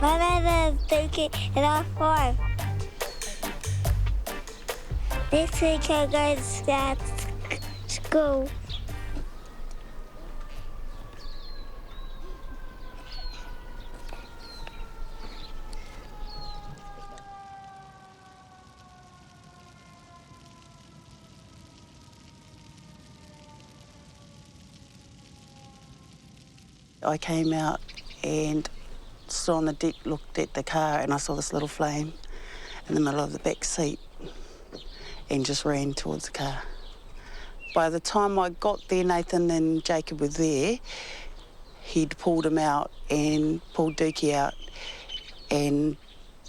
My name is Dukie and I'm 5. This week I'm going to start school. I came out and stood on the deck, looked at the car, and I saw this little flame in the middle of the back seat and just ran towards the car. By the time I got there, Nathan and Jacob were there. He'd pulled him out and pulled Dukie out, and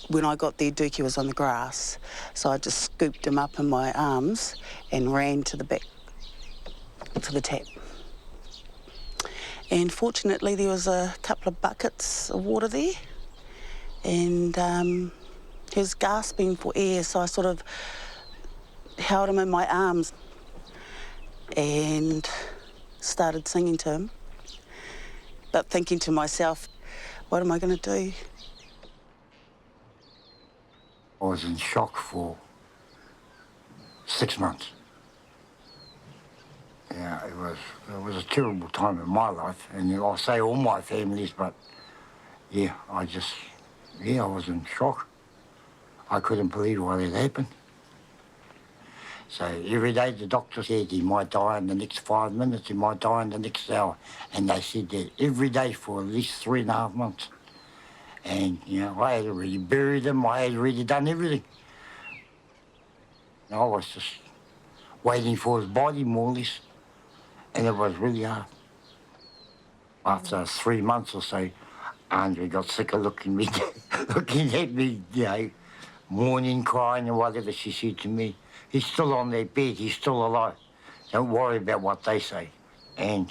when I got there, Dukie was on the grass. So I just scooped him up in my arms and ran to the back, to the tap. And fortunately, there was a couple of buckets of water there, and he was gasping for air, so I sort of held him in my arms and started singing to him, but thinking to myself, what am I going to do? I was in shock for 6 months. Yeah, it was a terrible time in my life, and I'll say all my families, but yeah, I was in shock. I couldn't believe what had happened. So every day the doctor said he might die in the next 5 minutes, he might die in the next hour, and they said that every day for at least 3.5 months. And, I had already buried him, I had already done everything. I was just waiting for his body, more or less. And it was really hard. After 3 months or so, Andre got sick of looking at me, mourning, crying and whatever. She said to me, he's still on their bed, he's still alive. Don't worry about what they say. And,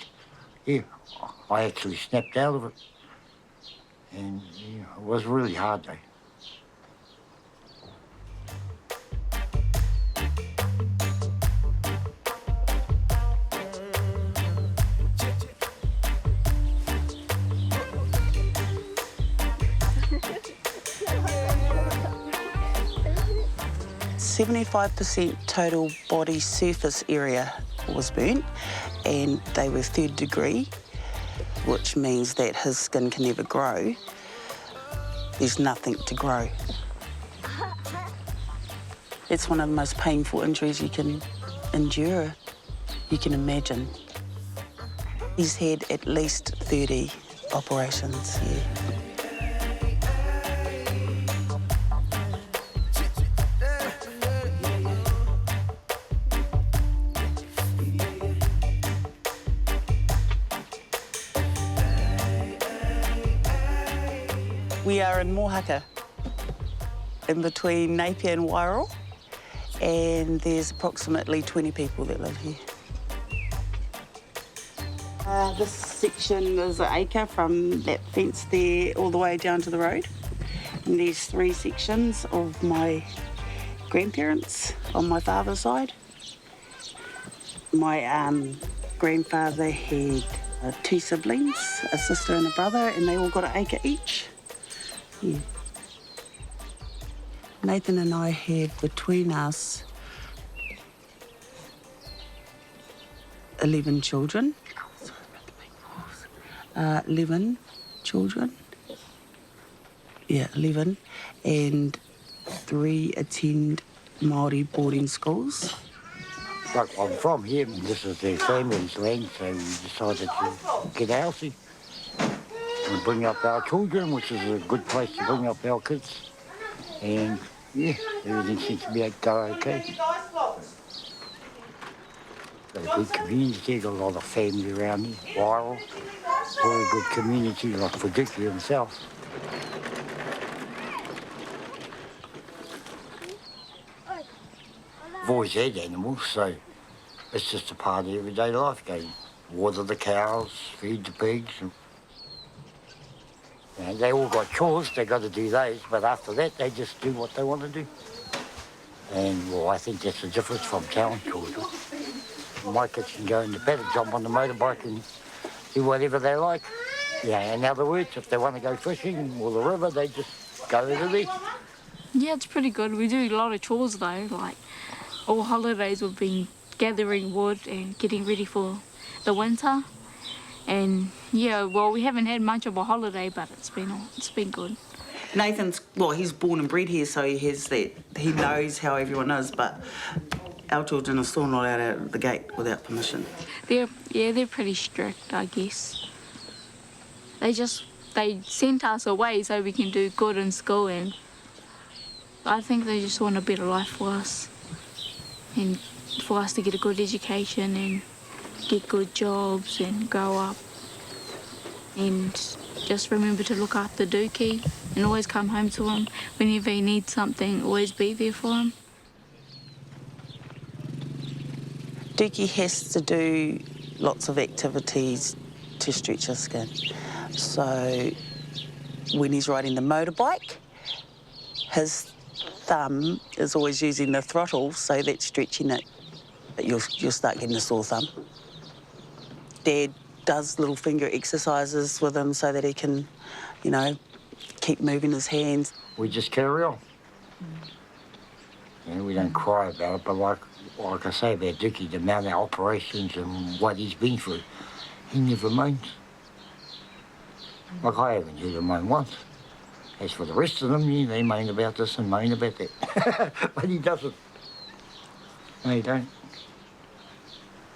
I actually snapped out of it. And, it was really hard, though. 75% total body surface area was burnt, and they were 3rd degree, which means that his skin can never grow. There's nothing to grow. It's one of the most painful injuries you can endure, you can imagine. He's had at least 30 operations, yeah. We are in Mohaka, in between Napier and Wairoa, and there's approximately 20 people that live here. This section is an acre from that fence there all the way down to the road. And there's 3 sections of my grandparents on my father's side. My grandfather had 2 siblings, a sister and a brother, and they all got an acre each. Yeah. Nathan and I had between us 11 children. 11 children. Yeah, 11. And 3 attend Māori boarding schools. Like, I'm from here, and this is their family's land, so we decided to get healthy and bring up our children, which is a good place to bring up our kids. And, everything seems to be going okay. Got a good community, got a lot of family around here. Wairoa, very good community, like for Dukie himself. I've always had animals, so it's just a part of everyday life. Go water the cows, feed the pigs. And, they all got chores, they got to do those, but after that they just do what they want to do. And, well, I think that's the difference from town children. My kids can go in the paddock, jump on the motorbike and do whatever they like. Yeah, in other words, if they want to go fishing or the river, they just go to the beach. Yeah, it's pretty good. We do a lot of chores though, like all holidays we've been gathering wood and getting ready for the winter. And yeah, well, we haven't had much of a holiday, but it's been good. Nathan's, well, he's born and bred here, so he has that, he knows how everyone is, but our children are still not out of the gate without permission. They're pretty strict, I guess. They sent us away so we can do good in school, and I think they just want a better life for us and for us to get a good education and get good jobs and grow up and just remember to look after Dukie and always come home to him whenever he needs something, always be there for him. Dukie has to do lots of activities to stretch his skin. So when he's riding the motorbike, his thumb is always using the throttle, so that's stretching it, but you'll start getting a sore thumb. Dad does little finger exercises with him so that he can, you know, keep moving his hands. We just carry on. You know, we don't cry about it, but like I say about Dukie, the amount of operations and what he's been through, he never moans. Like I haven't heard him moan once. As for the rest of them, yeah, they moan about this and moan about that. But he doesn't. No, he don't.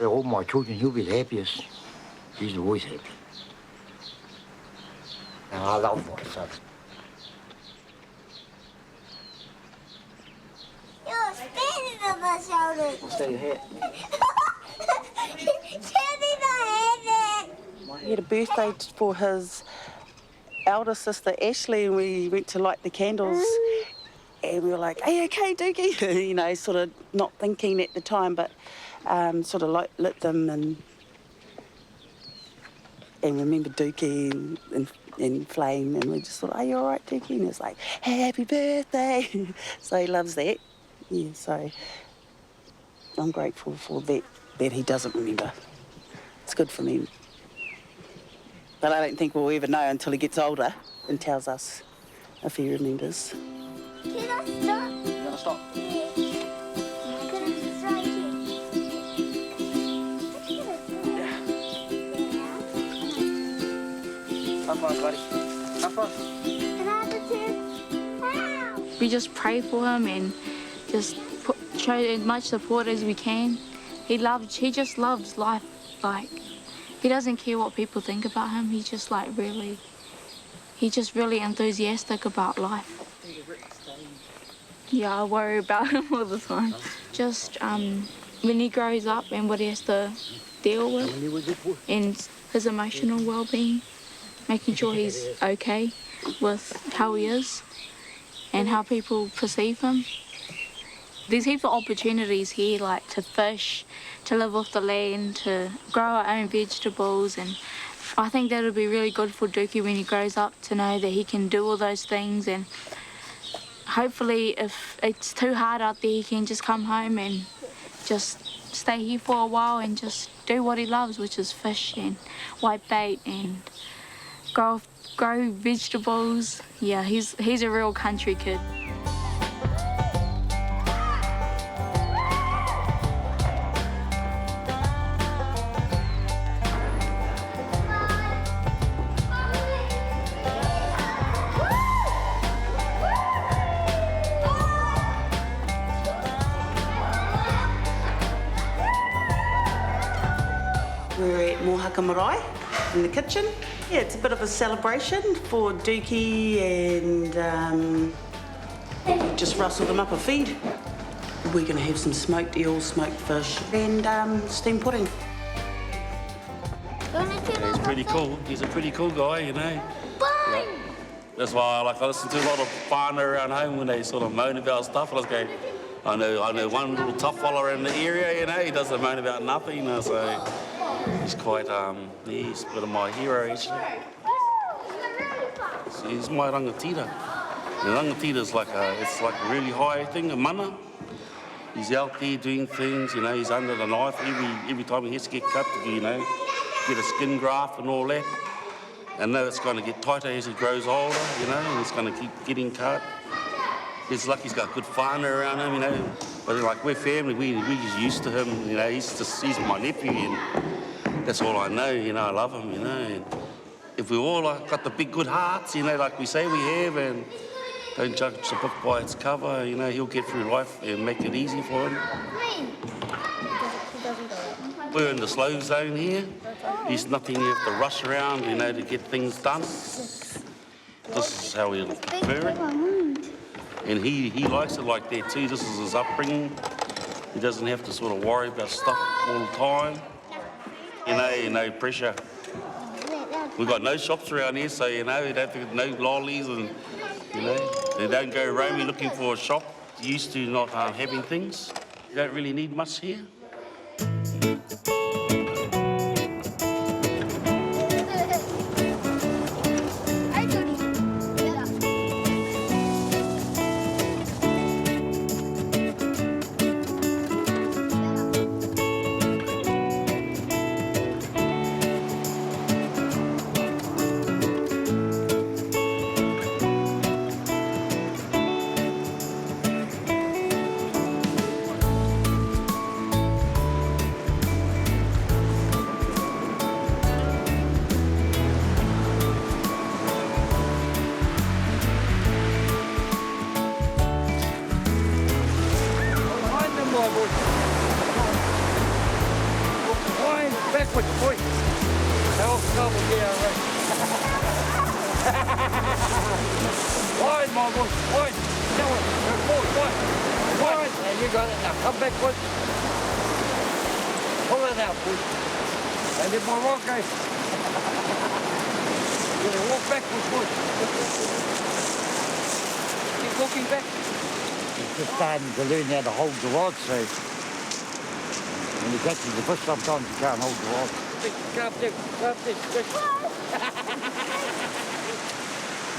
All my children, he'll be the happiest. He's always happy. And I love my son. You're standing on my shoulders. What's that, your hat? Standing on my head. He had a birthday for his elder sister, Ashley, and we went to light the candles. And we were like, "Are you okay, Dukie?" You know, sort of not thinking at the time, but sort of lit them and remember Dukie and Flame, and we just thought, "Are you all right, Dukie?" And he was like, "Happy birthday." So he loves that. Yeah, so I'm grateful for that he doesn't remember. It's good for me. But I don't think we'll ever know until he gets older and tells us if he remembers. Can I stop? You want to stop? Yeah. I'm gonna just right here. High five, buddy. High five. Can I have a too? Wow. We just pray for him and just show as much support as we can. He just loves life. Like, he doesn't care what people think about him. He's just really enthusiastic about life. Yeah, I worry about him all the time. Just when he grows up and what he has to deal with and his emotional well-being, making sure he's okay with how he is and how people perceive him. There's heaps of opportunities here, like to fish, to live off the land, to grow our own vegetables, and I think that'll be really good for Dukie when he grows up to know that he can do all those things, and hopefully if it's too hard out there, he can just come home and just stay here for a while and just do what he loves, which is fish and white bait and grow vegetables. Yeah, he's a real country kid. We're at Mohaka marae in the kitchen. Yeah, it's a bit of a celebration for Dukie, and we just rustled them up a feed. We're going to have some smoked eel, smoked fish, and steamed pudding. He's pretty cool. He's a pretty cool guy, you know. Yeah. That's why I listen to a lot of whānau around home when they sort of moan about stuff. I was going, I know one little tough fella around the area, you know, he doesn't moan about nothing, you know, so he's quite, he's a bit of my hero, actually. So he's my rangatira. The rangatira's it's like a really high thing, a mana. He's out there doing things, you know, he's under the knife every time he has to get cut, you know, get a skin graft and all that. I know it's going to get tighter as he grows older, you know, and he's going to keep getting cut. He's lucky he's got good whānau around him, you know. But like we're family, we're just used to him, you know. He's my nephew, and that's all I know, you know. I love him, you know. And if we all got the big good hearts, you know, like we say we have, and don't judge the book by its cover, you know, he'll get through life and make it easy for him. We're in the slow zone here. There's nothing you have to rush around, you know, to get things done. This is how we prefer it. And he likes it like that too. This is his upbringing. He doesn't have to sort of worry about stuff all the time. You know, no pressure. We've got no shops around here, so, you know, you don't have no lollies and, you know, they don't go roaming looking for a shop. Used to not having things. You don't really need much here. Starting to learn how to hold the rod, so when you catch the fish, sometimes you can't hold the rod.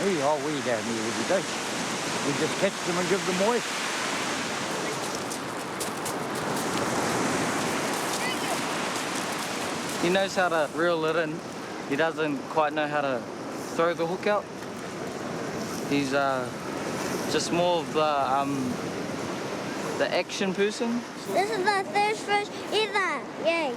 We are way down here every day. We just catch them and give them away. He knows how to reel it in. He doesn't quite know how to throw the hook out. He's just more of the action person. This is the first fish ever. Yay.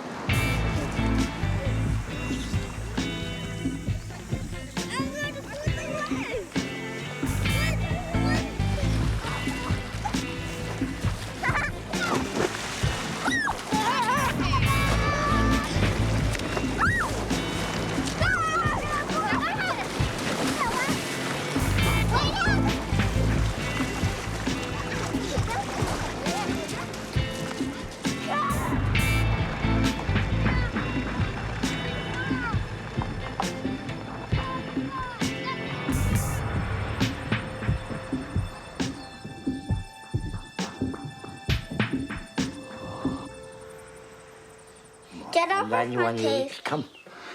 Get up And with my teeth. Come,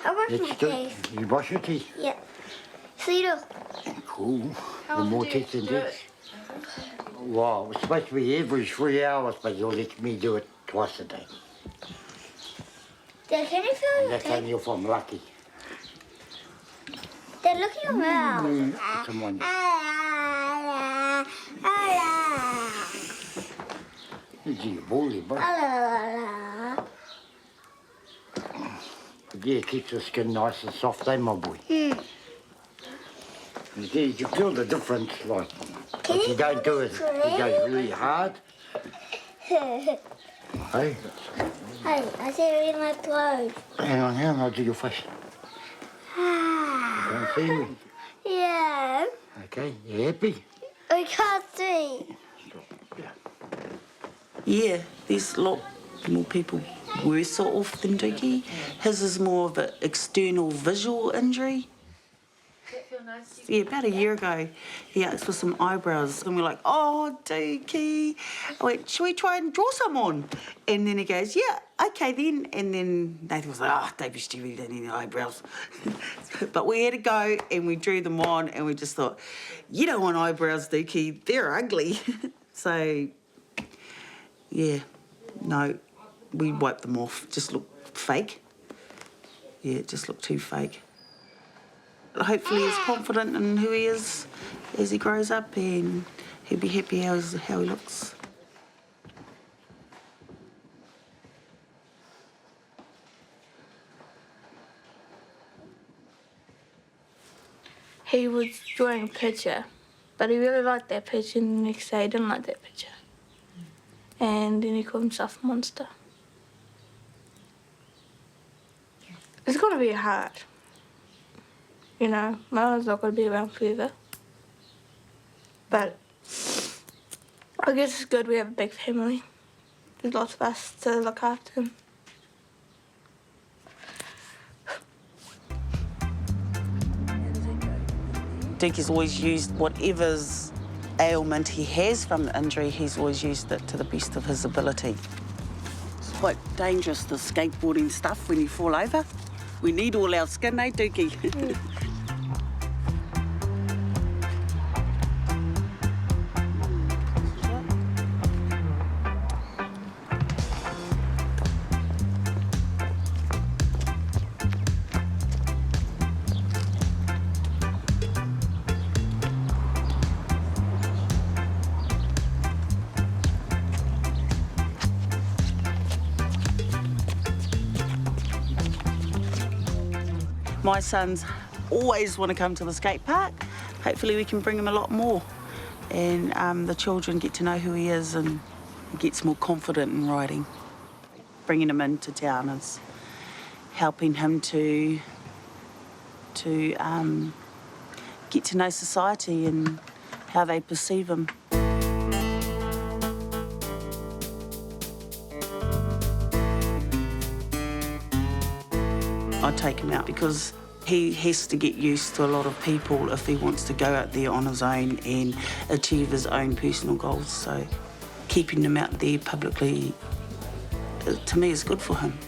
I brush my let's do it. teeth. You brush your teeth. Yeah. See you. Cool. The more teeth than this. Wow, it's supposed to be every 3 hours, but you'll let me do it twice a day. Dad, can you feel And your that's teeth? only if I'm lucky. Dad, look at your mouth. Someone. Is you bully, bro? But yeah, it keeps the skin nice and soft, eh, my boy? Hmm. And yeah, you feel the difference, like, Can if you you don't do it, feel it goes really hard. Hey, Hey, I see it in my clothes. hang on, I'll do your face. Can't see me. Yeah. Okay, you happy? I can't see. Yeah, there's a lot more people worse off than Dukie. His is more of an external visual injury. Yeah, about a year ago, he asked for some eyebrows, and we're like, oh, Dukie. I went, should we try and draw some on? And then he goes, yeah, okay then. And then Nathan was like, oh, don't be stupid, you don't need any eyebrows. But we had to go, and we drew them on, and we just thought, you don't want eyebrows, Dukie, they're ugly. So, yeah, no, we wiped them off, just looked fake. Yeah, it just looked too fake. hopefully he's confident in who he is as he grows up, and he'll be happy how he looks. He was drawing a picture, but he really liked that picture, and the next day he didn't like that picture. And then he called himself a monster. It's got to be hard. You know, Mama's not going to be around forever. But I guess it's good we have a big family. There's lots of us to look after him. Dukie's always used whatever's ailment he has from the injury, he's always used it to the best of his ability. It's quite dangerous, the skateboarding stuff, when you fall over. We need all our skin, eh, Dukie? Mm. My sons always want to come to the skate park. Hopefully we can bring him a lot more. And the children get to know who he is and he gets more confident in riding. Bringing him into town is helping him to get to know society and how they perceive him. I take him out because he has to get used to a lot of people if he wants to go out there on his own and achieve his own personal goals. So keeping him out there publicly, to me, is good for him.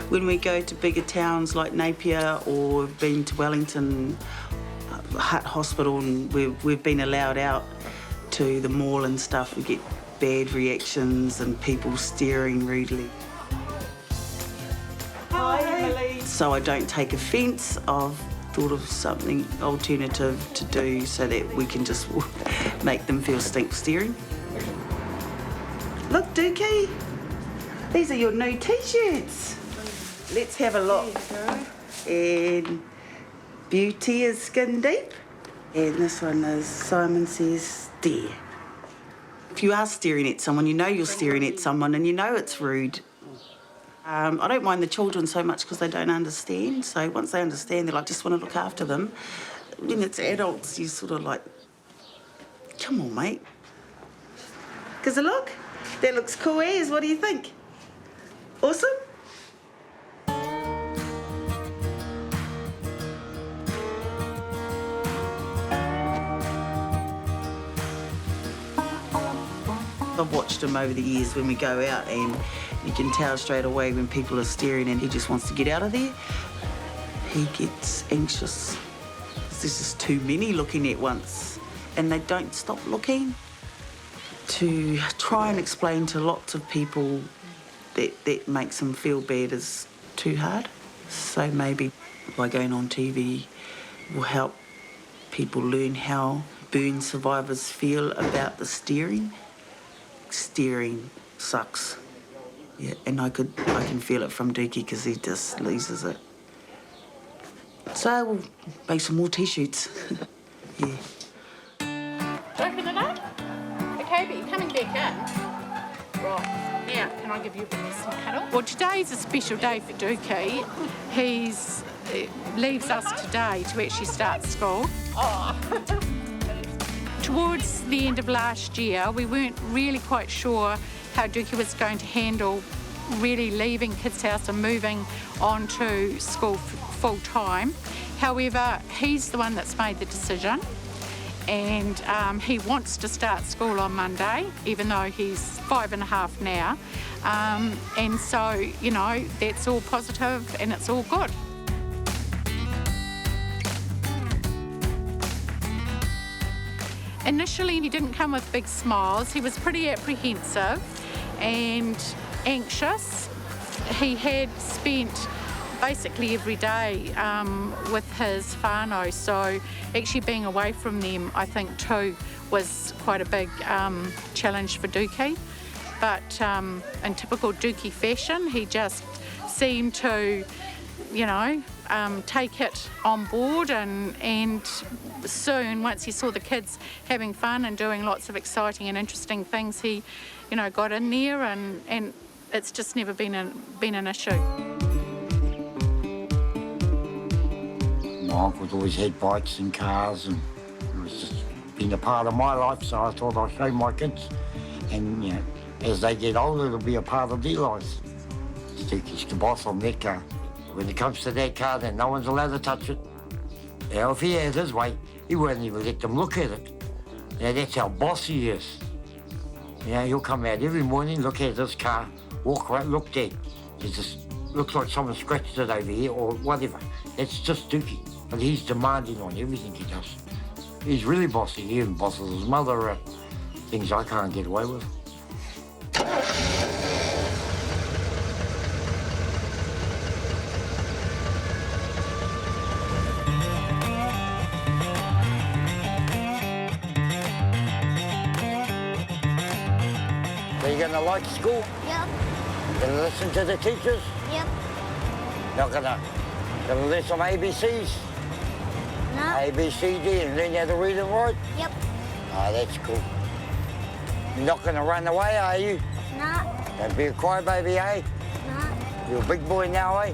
When we go to bigger towns like Napier or been to Wellington Hut Hospital and we've been allowed out to the mall and stuff, we get bad reactions and people staring rudely. So I don't take offence. I've thought of something alternative to do so that we can just make them feel stink staring. Look, Dukie, these are your new T-shirts. Let's have a look. And Beauty is Skin Deep. And this one is Simon Says Stare. If you are staring at someone, you know you're staring at someone and you know it's rude. I don't mind the children so much because they don't understand. So once they understand, they're like, just want to look after them. When it's adults, you sort of like, come on, mate. Because look, that looks cool as. What do you think? Awesome? I've watched him over the years when we go out and you can tell straight away when people are staring and he just wants to get out of there. He gets anxious. There's just too many looking at once and they don't stop looking. To try and explain to lots of people that makes them feel bad is too hard. So maybe by going on TV will help people learn how burn survivors feel about the staring. Staring sucks. Yeah, and I can feel it from Dukie because he just loses it. So we'll make some more T-shirts. Yeah. Open it up. Okay, but you're coming back in. Right. Now, can I give you some cuddle? Well, today's a special day for Dukie. He leaves us today to actually start school. Oh. Towards the end of last year, we weren't really quite sure how Dukie was going to handle really leaving Kids House and moving on to school full time. However, he's the one that's made the decision and he wants to start school on Monday, even though he's 5.5 now. And so, you know, that's all positive and it's all good. Initially, he didn't come with big smiles. He was pretty apprehensive and anxious. He had spent basically every day with his whānau. So actually being away from them, I think too, was quite a big challenge for Dukie. But in typical Dukie fashion, he just seemed to, you know, take it on board, and soon, once he saw the kids having fun and doing lots of exciting and interesting things, he, you know, got in there, and it's just never been an issue. My uncle's always had bikes and cars, and it was just been a part of my life, so I thought I'd show my kids. And, you know, as they get older, it'll be a part of their lives. Dukie's the boss on that car. When it comes to that car, then no one's allowed to touch it. You know, if he had his way, he wouldn't even let them look at it. You know, that's how bossy he is. You know, he'll come out every morning, look at this car, walk around, look, Dad, it just looks like someone scratched it over here or whatever. It's just Dukie, but he's demanding on everything he does. He's really bossy. He even bosses his mother around. Things I can't get away with. So you're gonna like school? Yep. Gonna listen to the teachers? Yep. Not gonna learn some ABCs? No. A, B, C, D, and learn how to read and write? Yep. Oh, that's cool. You're not gonna run away, are you? No. Don't be a crybaby, eh? No. You're a big boy now, eh?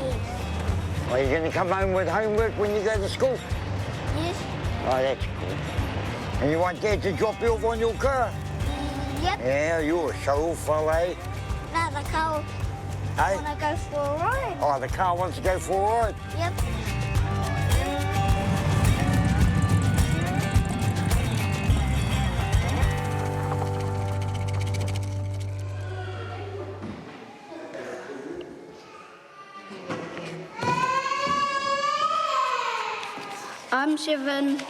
Yes. Are you gonna come home with homework when you go to school? Yes. Oh, that's cool. And you want Dad to drop you off on your car? Yep. Yeah, you're a show fella, eh? No, the car Hey? want to go for a ride. Oh, the car wants to go for a ride? Yep. I'm 7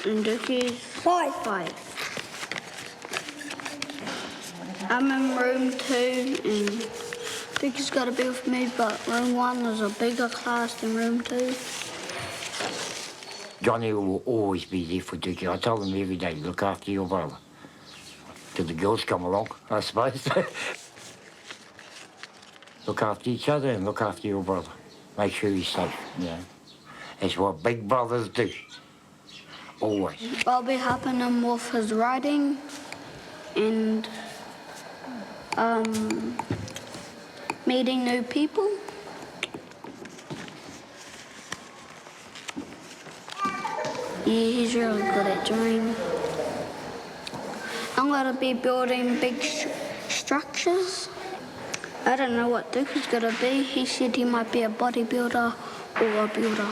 and Dukie's 5. I'm in room 2 and Dukie's got to be with me, but room 1 is a bigger class than room 2. Johnny will always be there for Dukie. I tell him every day, look after your brother. Till the girls come along, I suppose. Look after each other and look after your brother. Make sure he's safe, you know. That's what big brothers do. Always. I'll be helping him with his riding and meeting new people. Yeah, he's really good at doing. I'm going to be building big structures. I don't know what Dukie's going to be. He said he might be a bodybuilder or a builder.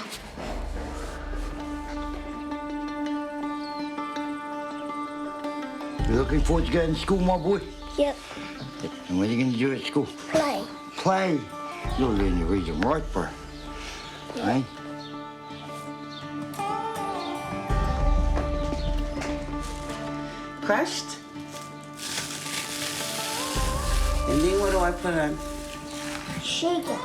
You looking forward to going to school, my boy? Yep. And what are you going to do at school? Play. Play. You'll learn to read and write, bro. Eh? Crushed. And then what do I put in? Sugar.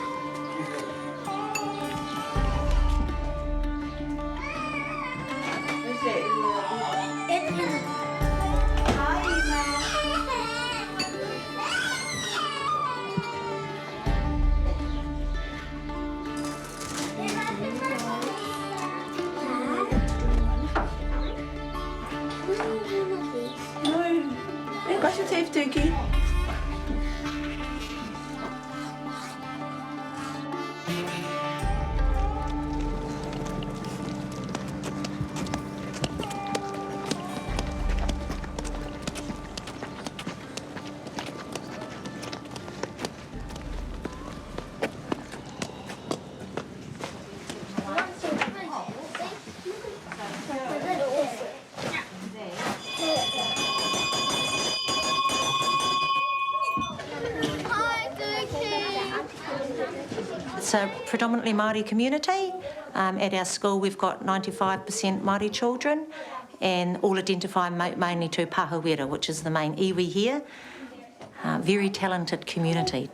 Hey, brush your teeth, Dukie. It's a predominantly Māori community. At our school we've got 95% Māori children and all identify mainly to Pāhuera, which is the main iwi here. Very talented community.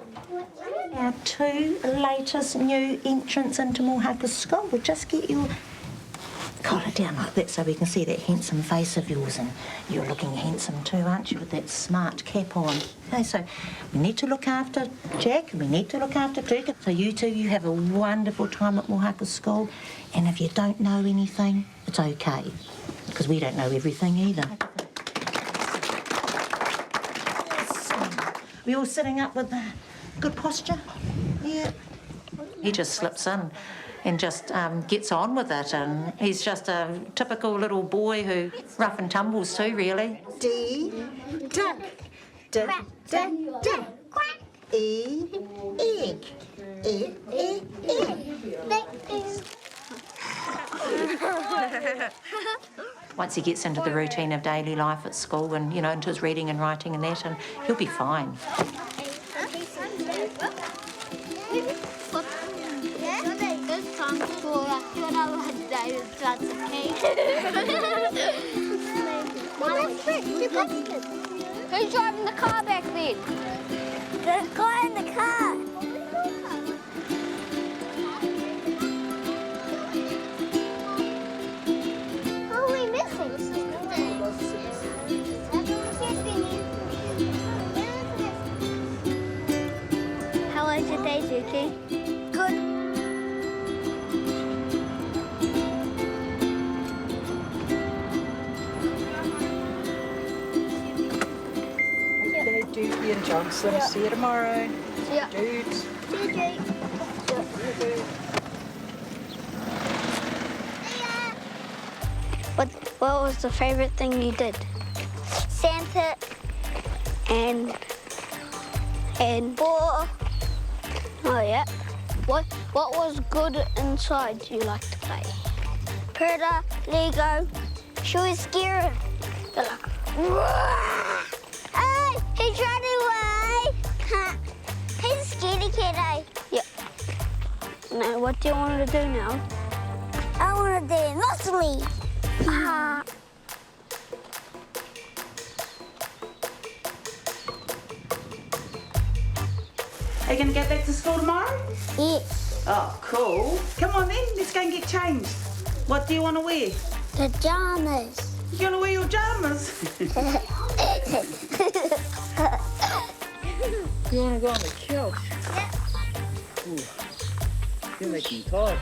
Our 2 latest new entrants into Mohaka School. We'll just get your collar down like that so we can see that handsome face of yours, and you're looking handsome too, aren't you, with that smart cap on. Okay, so we need to look after Jack and we need to look after Dukie. So you two, you have a wonderful time at Mohaka School, and if you don't know anything, it's okay, because we don't know everything either. We all sitting up with good posture? Yeah. He just slips in and just gets on with it, and he's just a typical little boy who rough and tumbles too, really. D, duck, duck, duck, duck, E, egg, egg, egg, egg. Once he gets into the routine of daily life at school and, you know, into his reading and writing and that, and he'll be fine. Who's driving the car back then? The guy in the car. Who are we missing? How was your day, Dukie? Good. Okay, Dukie and Johnson. See you tomorrow. See ya. Dudes. See you, Jake. What was the favourite thing you did? Santa And or oh yeah, what was good inside you like to play? Perda, Lego. Should we scare him? They're like, "Wah!" Hey, he's running away. He's a scaredy cat, eh? Yeah. Now, what do you want to do now? I want to do nicely. Ah. Are you going to go back to school tomorrow? Yes. Oh, cool. Come on then, let's go and get changed. What do you want to wear? Pajamas. You're going to wear your pajamas? You want to go on the couch? Yep. Ooh, you're making me tired.